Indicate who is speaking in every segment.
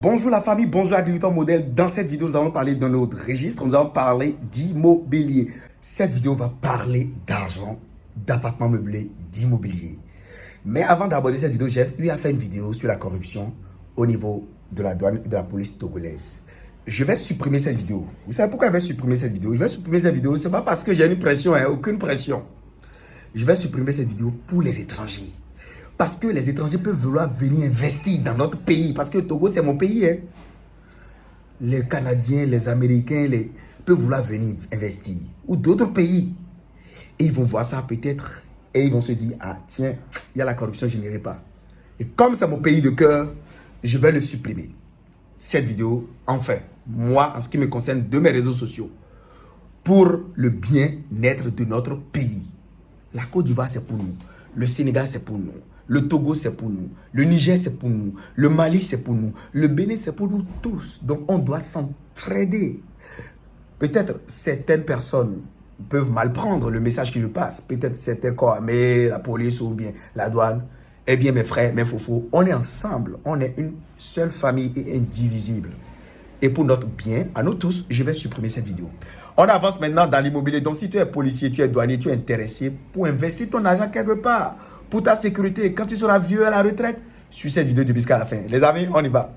Speaker 1: Bonjour la famille, bonjour agriculteur modèle. Dans cette vidéo, nous allons parler d'un autre registre. Nous allons parler d'immobilier. Cette vidéo va parler d'argent, d'appartements meublés, d'immobilier. Mais avant d'aborder cette vidéo, j'ai eu à faire une vidéo sur la corruption au niveau de la douane et de la police togolaise. Je vais supprimer cette vidéo. Vous savez pourquoi je vais supprimer cette vidéo? Je vais supprimer cette vidéo, ce n'est pas parce que j'ai une pression, aucune pression. Je vais supprimer cette vidéo pour les étrangers. Parce que les étrangers peuvent vouloir venir investir dans notre pays. Parce que Togo, c'est mon pays. Les Canadiens, les Américains peuvent vouloir venir investir. Ou d'autres pays. Et ils vont voir ça peut-être. Et ils vont se dire, ah tiens, il y a la corruption, je n'irai pas. Et comme c'est mon pays de cœur, je vais le supprimer. Cette vidéo, enfin, moi, en ce qui me concerne, de mes réseaux sociaux, pour le bien-être de notre pays. La Côte d'Ivoire, c'est pour nous. Le Sénégal, c'est pour nous. Le Togo, c'est pour nous. Le Niger, c'est pour nous. Le Mali, c'est pour nous. Le Bénin, c'est pour nous tous. Donc, on doit s'entraider. Peut-être certaines personnes peuvent mal prendre le message que je passe. Peut-être certains corps, mais la police ou bien la douane. Eh bien, mes frères, mes fofos, on est ensemble. On est une seule famille et indivisible. Et pour notre bien, à nous tous, je vais supprimer cette vidéo. On avance maintenant dans l'immobilier. Donc, si tu es policier, tu es douanier, tu es intéressé pour investir ton argent quelque part, pour ta sécurité, quand tu seras vieux à la retraite, suis cette vidéo depuis jusqu'à la fin. Les amis, on y va.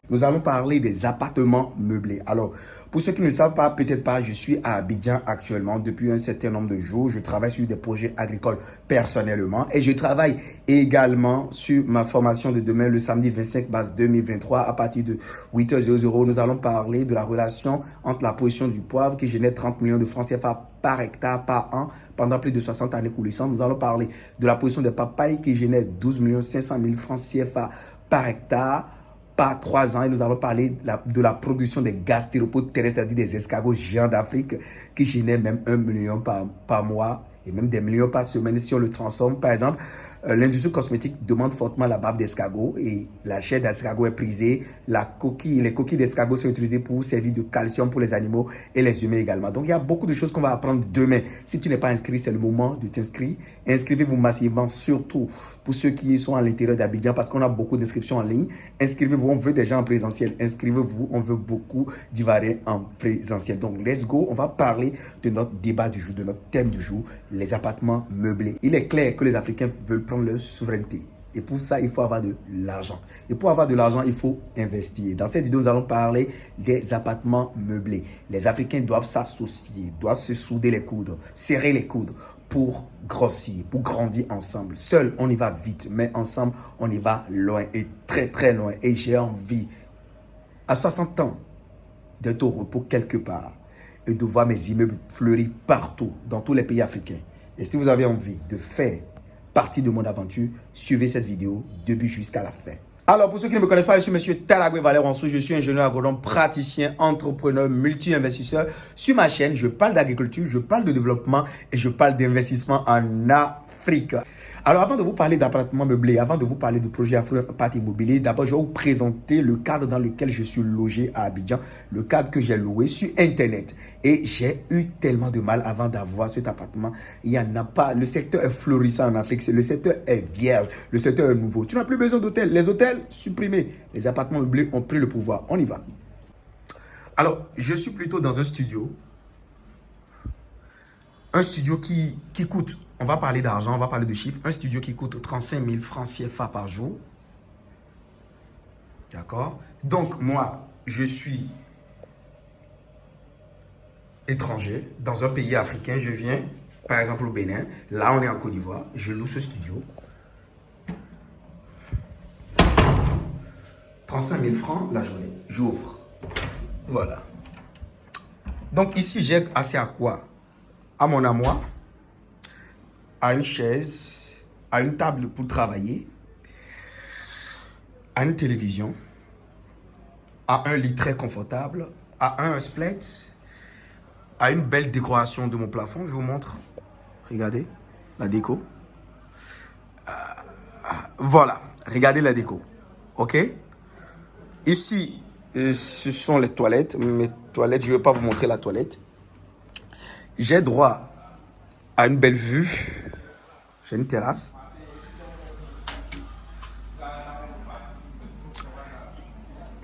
Speaker 1: Nous allons parler des appartements meublés. Alors, pour ceux qui ne savent pas, peut-être pas, je suis à Abidjan actuellement depuis un certain nombre de jours. Je travaille sur des projets agricoles personnellement et je travaille également sur ma formation de demain, le samedi 25 mars 2023, à partir de 8h00. Nous allons parler de la relation entre la production du poivre qui génère 30 millions de francs CFA par hectare par an pendant plus de 60 années coulissantes. Nous allons parler de la production des papayes qui génère 12 500 000 francs CFA par hectare par 3 ans, et nous allons parler de la production des gastéropodes terrestres, c'est-à-dire des escargots géants d'Afrique qui génèrent même 1 million par mois et même des millions par semaine si on le transforme. Par exemple, l'industrie cosmétique demande fortement la bave d'escargot et la chair d'escargot est prisée. Les coquilles d'escargot sont utilisées pour servir de calcium pour les animaux et les humains également. Donc, il y a beaucoup de choses qu'on va apprendre demain. Si tu n'es pas inscrit, c'est le moment de t'inscrire. Inscrivez-vous massivement, surtout pour ceux qui sont à l'intérieur d'Abidjan parce qu'on a beaucoup d'inscriptions en ligne. Inscrivez-vous, on veut des gens en présentiel. Inscrivez-vous, on veut beaucoup d'Ivoiriens en présentiel. Donc, let's go. On va parler de notre débat du jour, de notre thème du jour, les appartements meublés. Il est clair que les Africains veulent prendre leur souveraineté. Et pour ça, il faut avoir de l'argent. Et pour avoir de l'argent, il faut investir. Dans cette vidéo, nous allons parler des appartements meublés. Les Africains doivent s'associer, doivent se souder les coudes, serrer les coudes pour grossir, pour grandir ensemble. Seul, on y va vite, mais ensemble, on y va loin et très très loin. Et j'ai envie, à 60 ans, d'être au repos quelque part et de voir mes immeubles fleurir partout, dans tous les pays africains. Et si vous avez envie de faire partie de mon aventure, suivez cette vidéo début jusqu'à la fin. Alors, pour ceux qui ne me connaissent pas, je suis M. Talagwe Valère-Onsou. Je suis ingénieur agronome, praticien, entrepreneur, multi-investisseur. Sur ma chaîne, je parle d'agriculture, je parle de développement et je parle d'investissement en Afrique. Alors, avant de vous parler d'appartements meublés, avant de vous parler du projet Afro-Impact Immobilier, d'abord, je vais vous présenter le cadre dans lequel je suis logé à Abidjan, le cadre que j'ai loué sur Internet. Et j'ai eu tellement de mal avant d'avoir cet appartement. Il n'y en a pas. Le secteur est florissant en Afrique. Le secteur est vierge. Le secteur est nouveau. Tu n'as plus besoin d'hôtels. Les hôtels, supprimés. Les appartements meublés ont pris le pouvoir. On y va. Alors, je suis plutôt dans un studio. Un studio qui coûte, on va parler d'argent, on va parler de chiffres. Un studio qui coûte 35 000 francs CFA par jour. D'accord? Donc, moi, je suis étranger dans un pays africain. Je viens, par exemple, au Bénin. Là, on est en Côte d'Ivoire. Je loue ce studio. 35 000 francs la journée. J'ouvre. Voilà. Donc, ici, j'ai accès à quoi? À mon armoire, à une chaise, à une table pour travailler, à une télévision, à un lit très confortable, à un splet, à une belle décoration de mon plafond. Je vous montre. Regardez la déco. Voilà, regardez la déco. OK? Ici, ce sont les toilettes. Mes toilettes, je ne vais pas vous montrer la toilette. J'ai droit à une belle vue. J'ai une terrasse.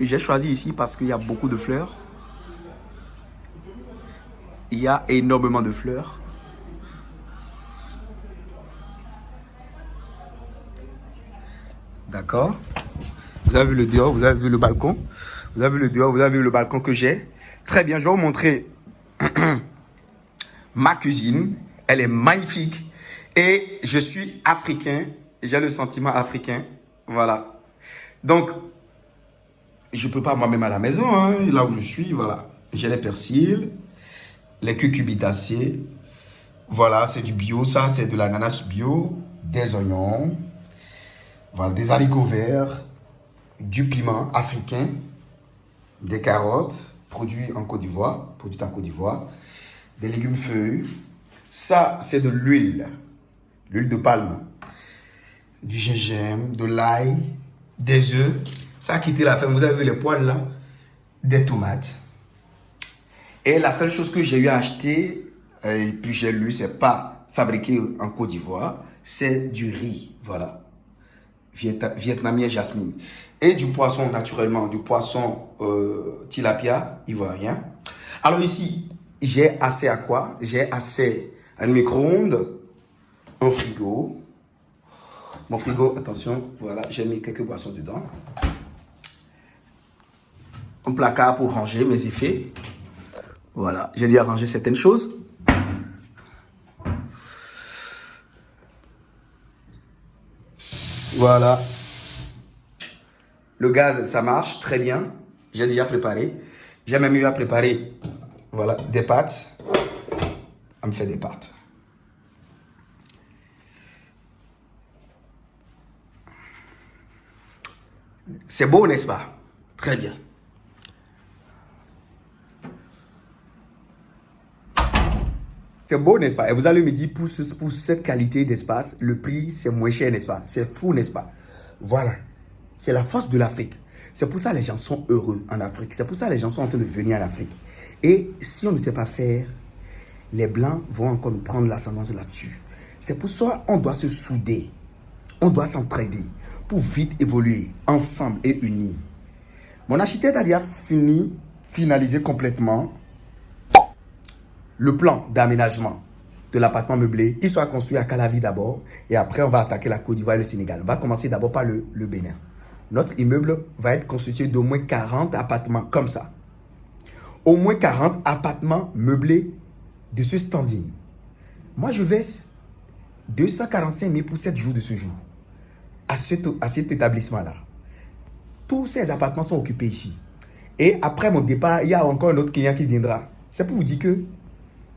Speaker 1: j'ai choisi ici parce qu'il y a beaucoup de fleurs. Il y a énormément de fleurs. D'accord. Vous avez vu le dehors, vous avez vu le balcon. Vous avez vu le dehors, vous avez vu le balcon que j'ai. Très bien, je vais vous montrer ma cuisine. Elle est magnifique. Et je suis africain. J'ai le sentiment africain. Voilà. Donc, je prépare moi-même à la maison, hein, là où je suis. Voilà. J'ai les persils, les cucurbitacées. Voilà, c'est du bio. Ça, c'est de l'ananas bio, des oignons, voilà, des haricots verts, du piment africain, des carottes, produits en Côte d'Ivoire, des légumes feuilles. Ça, c'est de l'huile de palme, du gingembre, de l'ail, des œufs. Ça a quitté la ferme. Vous avez vu les poils là, des tomates. Et la seule chose que j'ai eu à acheter, et puis j'ai lu, c'est pas fabriqué en Côte d'Ivoire, c'est du riz, voilà, vietnamien jasmine. Et du poisson naturellement, du poisson tilapia ivoirien. Alors ici, j'ai assez à quoi? J'ai assez à un micro-ondes, un frigo. Mon frigo, attention, voilà, j'ai mis quelques boissons dedans. Un placard pour ranger mes effets. Voilà, j'ai dû arranger certaines choses. Voilà. Le gaz, ça marche très bien. J'ai déjà préparé. J'ai même eu à préparer, voilà, des pâtes. À me faire des pâtes. C'est beau, n'est-ce pas? Très bien. C'est beau, n'est-ce pas? Et vous allez me dire, pour cette qualité d'espace, le prix, c'est moins cher, n'est-ce pas? C'est fou, n'est-ce pas? Voilà. C'est la force de l'Afrique. C'est pour ça que les gens sont heureux en Afrique. C'est pour ça que les gens sont en train de venir en Afrique. Et si on ne sait pas faire, les Blancs vont encore nous prendre l'ascendance là-dessus. C'est pour ça qu'on doit se souder. On doit s'entraider pour vite évoluer ensemble et unis. Mon architecte a déjà finalisé complètement le plan d'aménagement de l'appartement meublé. Il sera construit à Calavi d'abord et après on va attaquer la Côte d'Ivoire et le Sénégal. On va commencer d'abord par le Bénin. Notre immeuble va être constitué d'au moins 40 appartements comme ça. Au moins 40 appartements meublés de ce standing. Moi, je verse 245 000 pour 7 jours de ce jour à cet établissement-là. Tous ces appartements sont occupés ici. Et après mon départ, il y a encore un autre client qui viendra. C'est pour vous dire que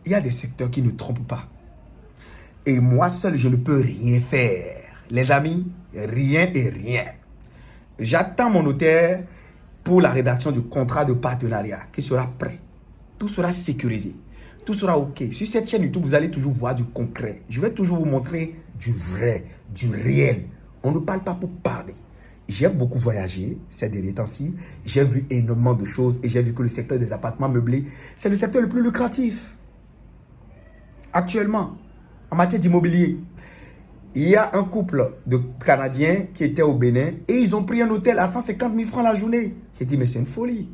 Speaker 1: il y a des secteurs qui ne trompent pas. Et moi seul, je ne peux rien faire. Les amis, rien et rien. J'attends mon notaire pour la rédaction du contrat de partenariat qui sera prêt. Tout sera sécurisé. Tout sera OK. Sur cette chaîne YouTube, vous allez toujours voir du concret. Je vais toujours vous montrer du vrai, du réel. On ne parle pas pour parler. J'ai beaucoup voyagé ces derniers temps-ci. J'ai vu énormément de choses et j'ai vu que le secteur des appartements meublés, c'est le secteur le plus lucratif. Actuellement, en matière d'immobilier, il y a un couple de Canadiens qui étaient au Bénin et ils ont pris un hôtel à 150 000 francs la journée. J'ai dit, mais c'est une folie.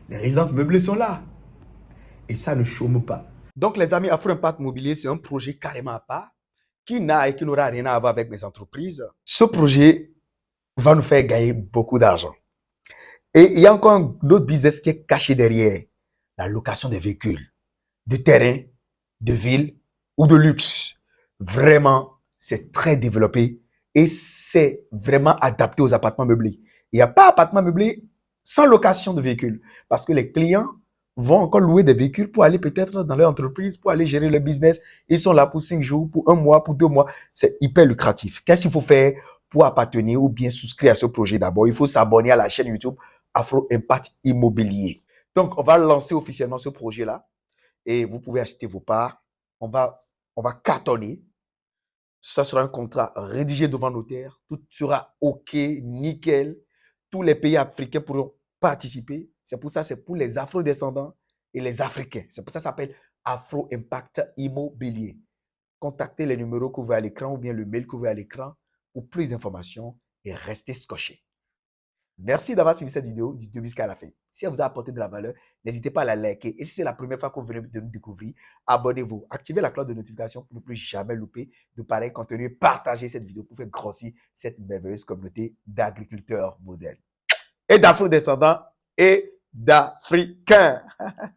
Speaker 1: Les résidences meublées sont là. Et ça ne chôme pas. Donc, les amis, Afro Impact Mobilier, c'est un projet carrément à part qui n'a et qui n'aura rien à voir avec mes entreprises. Ce projet va nous faire gagner beaucoup d'argent. Et il y a encore un autre business qui est caché derrière. La location des véhicules, de terrain, de ville ou de luxe. Vraiment, c'est très développé et c'est vraiment adapté aux appartements meublés. Il n'y a pas d'appartement meublé sans location de véhicules parce que les clients vont encore louer des véhicules pour aller peut-être dans leur entreprise, pour aller gérer leur business. Ils sont là pour 5 jours, pour 1 mois, pour 2 mois. C'est hyper lucratif. Qu'est-ce qu'il faut faire pour appartenir ou bien souscrire à ce projet? D'abord, il faut s'abonner à la chaîne YouTube Afro Impact Immobilier. Donc, on va lancer officiellement ce projet-là et vous pouvez acheter vos parts. On va cartonner. Ça sera un contrat rédigé devant notaire. Tout sera OK, nickel. Tous les pays africains pourront participer. C'est pour ça, c'est pour les afro-descendants et les Africains. C'est pour ça que ça s'appelle Afro Impact Immobilier. Contactez les numéros que vous voyez à l'écran ou bien le mail que vous voyez à l'écran pour plus d'informations et restez scotchés. Merci d'avoir suivi cette vidéo du début jusqu'à la fin. Si elle vous a apporté de la valeur, n'hésitez pas à la liker. Et si c'est la première fois que vous venez de nous découvrir, abonnez-vous. Activez la cloche de notification pour ne plus jamais louper de pareils contenus. Partagez cette vidéo pour faire grossir cette merveilleuse communauté d'agriculteurs modèles et d'afro-descendants et d'Africains.